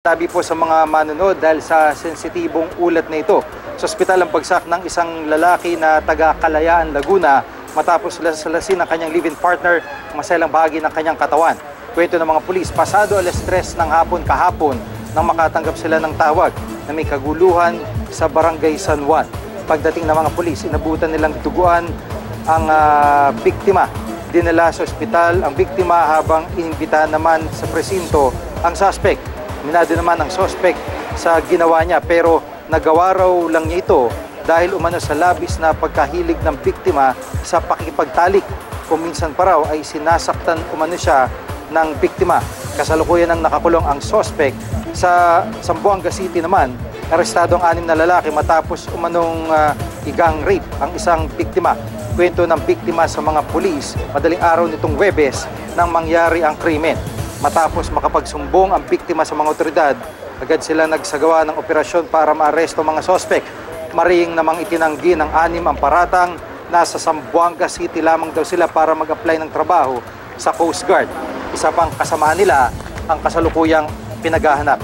Sabi po sa mga manonood dahil sa sensitibong ulat na ito. Sa ospital ang bagsak ng isang lalaki na taga Kalayaan, Laguna matapos salasin ng kanyang live-in partner ang maselang bahagi ng kanyang katawan. Kwento ng mga pulis, pasado 3:00 ng hapon kahapon nang makatanggap sila ng tawag na may kaguluhan sa Barangay San Juan. Pagdating ng mga pulis, inabutan nilang duguan ang biktima. Dinala sa ospital ang biktima habang inimbitahan naman sa presinto ang suspect. Minado naman ang suspect sa ginawa niya pero nagawa raw lang niya ito dahil umano sa labis na pagkahilig ng biktima sa pakikipagtalik. Kung minsan pa raw ay sinasaktan umano siya ng biktima. Kasalukuyan ang nakakulong ang suspect. Sa Zamboanga City naman, arestado ang 6 na lalaki matapos umanong igang rape ang isang biktima. Kwento ng biktima sa mga pulis, madaling araw nitong Huwebes nang mangyari ang krimen. Matapos makapagsumbong ang biktima sa mga otoridad, agad sila nagsagawa ng operasyon para maaresto mga sospek. Mariing namang itinanggi ng 6 ang paratang. Nasa Zamboanga City lamang daw sila para mag-apply ng trabaho sa Coast Guard. Isa pang kasama nila ang kasalukuyang pinaghahanap.